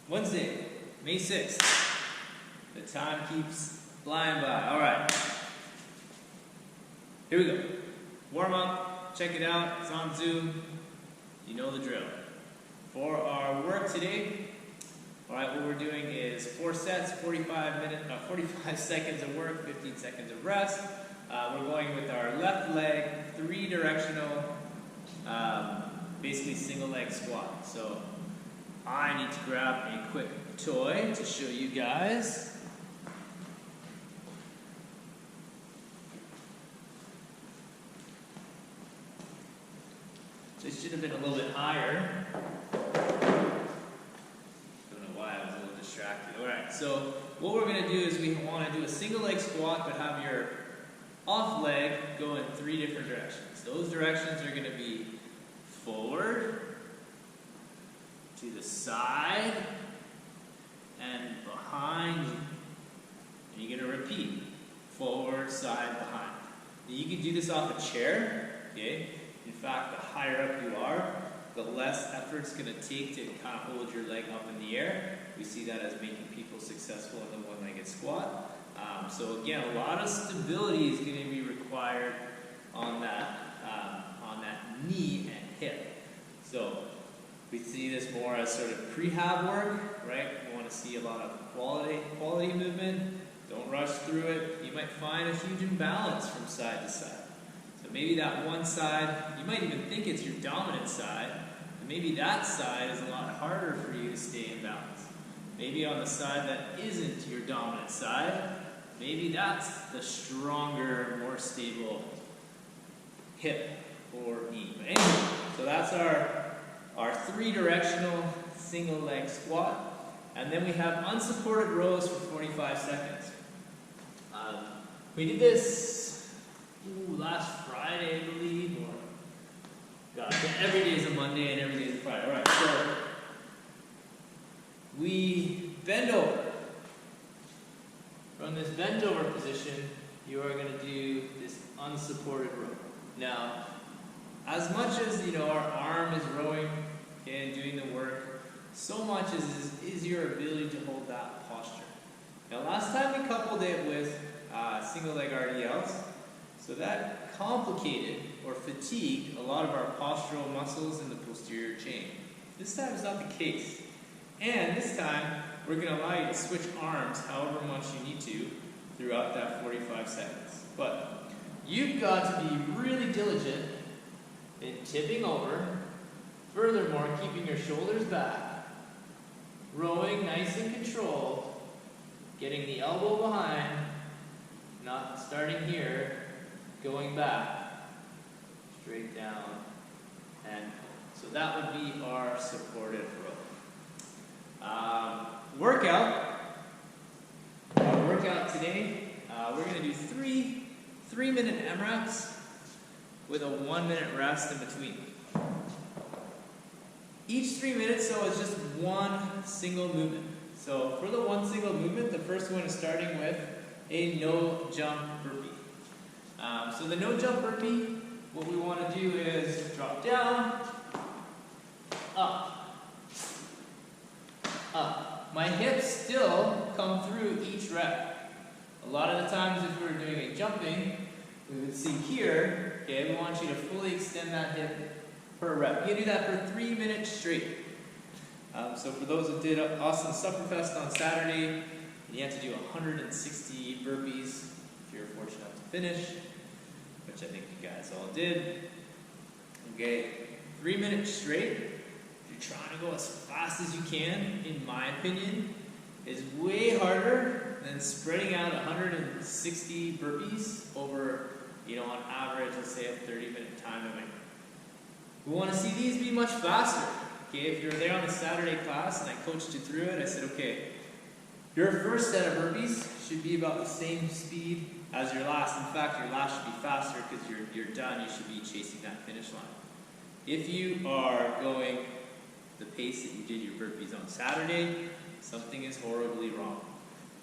Wednesday, May 6th. The time keeps flying by. All right. Here we go. Warm up. Check it out. It's on Zoom. You know the drill. For our work today, all right, what we're doing is 4 sets, 45 seconds of work, 15 seconds of rest. We're going with our left leg, 3 directional, basically single leg squat. So I need to grab a quick toy to show you guys. This should have been a little bit higher. Don't know why I was a little distracted. Alright, so what we're going to do is we want to do a single leg squat but have your off leg go in 3 different directions. Those directions are going to be forward, to the side, and behind you. And you're going to repeat forward, side, behind. Now you can do this off a chair, okay? In fact, the higher up you are, the less effort it's going to take to kind of hold your leg up in the air. We see that as making people successful in the one-legged squat. So again, a lot of stability is going to be required on that knee and hip. So we see this more as sort of prehab work, right? We want to see a lot of quality movement. Don't rush through it. You might find a huge imbalance from side to side. So maybe that one side, you might even think it's your dominant side, and maybe that side is a lot harder for you to stay in balance. Maybe on the side that isn't your dominant side, maybe that's the stronger, more stable hip or knee. But anyway, so that's our 3-directional single leg squat. And then we have unsupported rows for 45 seconds. We did this last Friday, I believe, or gosh, every day is a Monday and every day is a Friday. All right, so we bend over. From this bent over position, you are going to do this unsupported row. Now, as much as our arm is rowing and doing the work, so much is your ability to hold that posture. Now, last time we coupled it with single leg RDLs, so that complicated or fatigued a lot of our postural muscles in the posterior chain. This time is not the case. And this time, we're going to allow you to switch arms however much you need to throughout that 45 seconds. But you've got to be really diligent in tipping over, furthermore, keeping your shoulders back, rowing nice and controlled, getting the elbow behind, not starting here, going back, straight down, and so that would be our supported row. Our workout today, we're going to do 3-minute MRAPs with a 1-minute rest in between. Each 3 minutes, so is just one single movement. So for the one single movement, the first one is starting with a no jump burpee. So the no jump burpee, what we want to do is drop down, up, up. My hips still come through each rep. A lot of the times if we were doing a jumping, we would see here, okay, we want you to fully extend that hip per rep. You can do that for 3 minutes straight. So for those that did Austin Sufferfest on Saturday, you had to do 160 burpees if you're fortunate enough to finish, which I think you guys all did. Okay, 3 minutes straight. If you're trying to go as fast as you can, in my opinion, is way harder than spreading out 160 burpees over, on average, let's say a 30-minute time limit. We want to see these be much faster. Okay, if you're there on the Saturday class and I coached you through it, I said, okay, your first set of burpees should be about the same speed as your last. In fact, your last should be faster because you're done. You should be chasing that finish line. If you are going the pace that you did your burpees on Saturday, something is horribly wrong.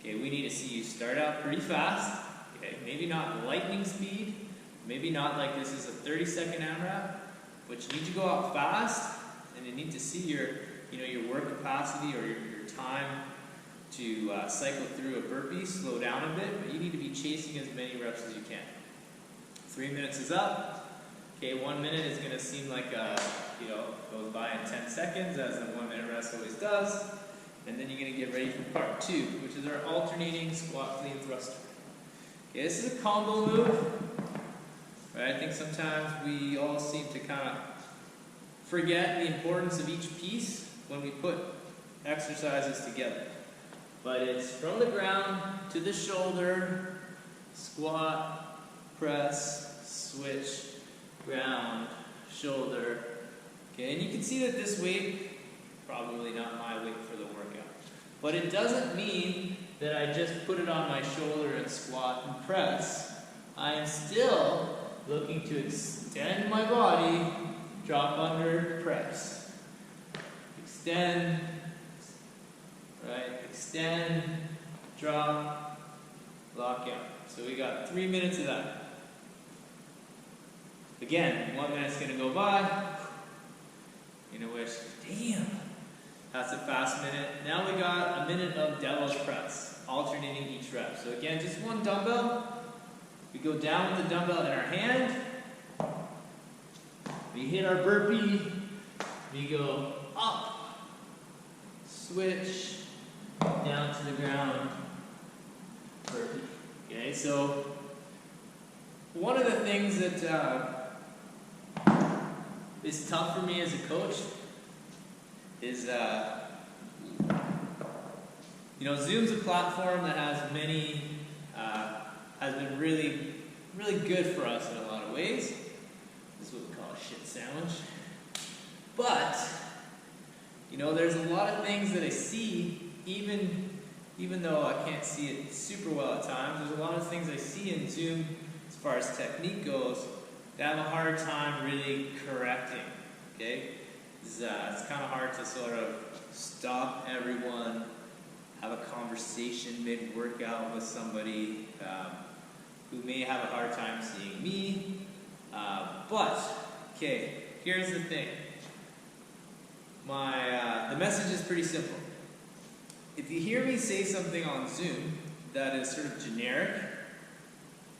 Okay, we need to see you start out pretty fast. Okay, maybe not lightning speed, maybe not like this is a 30-second AMRAP, but you need to go out fast, and you need to see your work capacity or your time to cycle through a burpee, slow down a bit, but you need to be chasing as many reps as you can. 3 minutes is up. Okay, 1 minute is going to seem like goes by in 10 seconds, as the 1 minute rest always does. And then you're going to get ready for part 2, which is our alternating squat, clean thruster. Okay, this is a combo move. Right? I think sometimes we all seem to kind of forget the importance of each piece when we put exercises together. But it's from the ground to the shoulder, squat, press, switch, ground, shoulder. Okay, and you can see that this weight, probably not my weight for the workout. But it doesn't mean that I just put it on my shoulder and squat and press. I am still looking to extend my body, drop under, press. Extend, right? Extend, drop, lock out. So we got 3 minutes of that. Again, 1 minute's gonna go by. You know which, damn, that's a fast minute. Now we got a minute of devil's press, alternating each rep. So again, just one dumbbell. We go down with the dumbbell in our hand. We hit our burpee. We go up, switch, down to the ground, burpee. Okay, so one of the things that is tough for me as a coach is, Zoom's a platform that has many, has been really, really good for us in a lot of ways. This is what we call a shit sandwich. But, there's a lot of things that I see, even though I can't see it super well at times, there's a lot of things I see in Zoom as far as technique goes that I have a hard time really correcting, okay? It's kind of hard to sort of stop everyone, have a conversation mid-workout with somebody who may have a hard time seeing me. Okay, here's the thing. The message is pretty simple. If you hear me say something on Zoom that is sort of generic,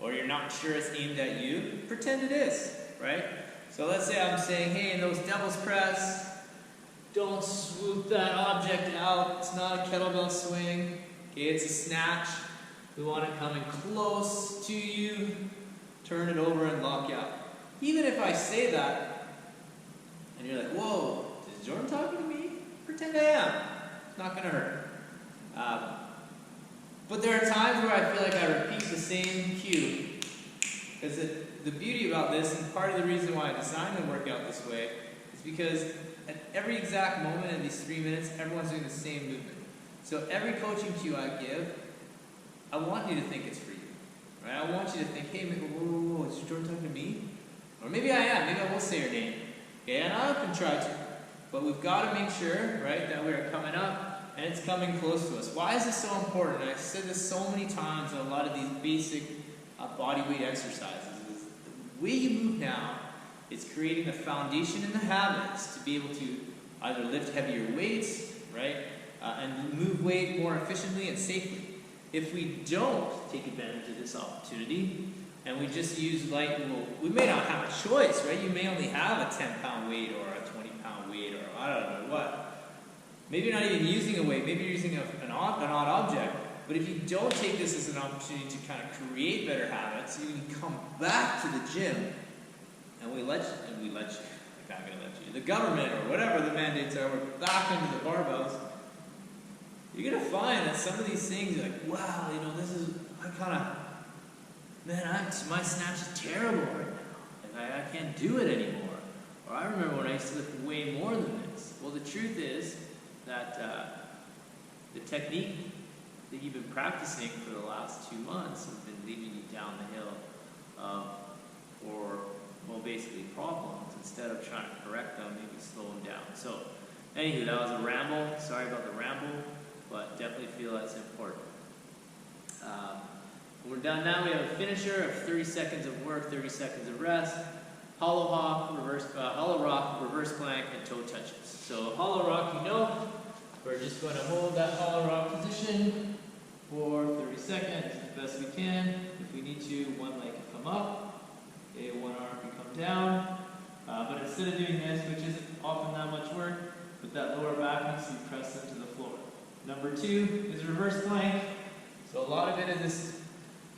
or you're not sure it's aimed at you, pretend it is, right? So let's say I'm saying, hey, in those devil's press, don't swoop that object out. It's not a kettlebell swing. Okay, it's a snatch. We want it coming close to you. Turn it over and lock out. Even if I say that, and you're like, whoa, is Jordan talking to me? Pretend I am. It's not going to hurt. But there are times where I feel like I repeat the same cue. Because the beauty about this, and part of the reason why I designed the workout this way, is because at every exact moment in these 3 minutes, everyone's doing the same movement. So every coaching cue I give, I want you to think it's for you. Right? I want you to think, hey, whoa, is Jordan talking to me? Or maybe I am. Maybe I will say your name. Okay, and I can try to. But we've got to make sure, right, that we're coming up and it's coming close to us. Why is this so important? And I've said this so many times in a lot of these basic body weight exercises. Is the way you move now is creating the foundation and the habits to be able to either lift heavier weights, right, and move weight more efficiently and safely. If we don't take advantage of this opportunity and we just use light, we may not have a choice, right? You may only have a 10-pound weight or a 20-pound weight or I don't know what. Maybe you're not even using a weight, maybe you're using an odd object. But if you don't take this as an opportunity to kind of create better habits, you can come back to the gym and we let you, like I'm going to let you, the government or whatever the mandates are, we're back into the barbells. You're going to find that some of these things, you're like, wow, this is, my snatch is terrible right now. Like, I can't do it anymore. Or I remember when I used to lift way more than this. Well, the truth is that the technique that you've been practicing for the last 2 months has been leading you down the hill basically problems. Instead of trying to correct them, maybe slow them down. So, anywho, that was a ramble. Sorry about the ramble, but definitely feel that's important. We're done now. We have a finisher of 30 seconds of work, 30 seconds of rest. Hollow rock, reverse plank, and toe touches. So hollow rock, We're just going to hold that hollow rock position for 30 seconds as best we can. If we need to, one leg can come up, okay, one arm can come down. But instead of doing this, which isn't often that much work, with that lower back needs to be pressed into the floor. Number 2 is reverse plank. So a lot of it is this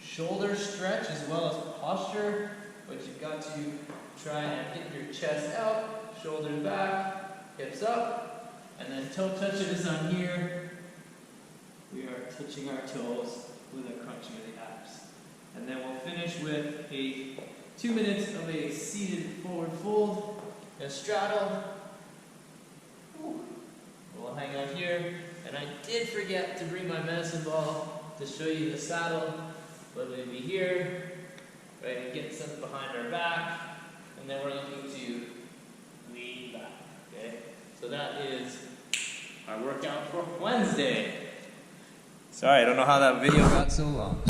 shoulder stretch as well as posture, but you've got to try and get your chest out, shoulders back, hips up, and then toe touches on here. We are touching our toes with a crunching of the abs. And then we'll finish with a 2 minutes of a seated forward fold, a straddle. We'll hang out here. And I did forget to bring my medicine ball to show you the saddle. But we'll be here, right, and get something behind our back. And then we're looking to lean back, okay? So that is our workout for Wednesday. Sorry, I don't know how that video got so long.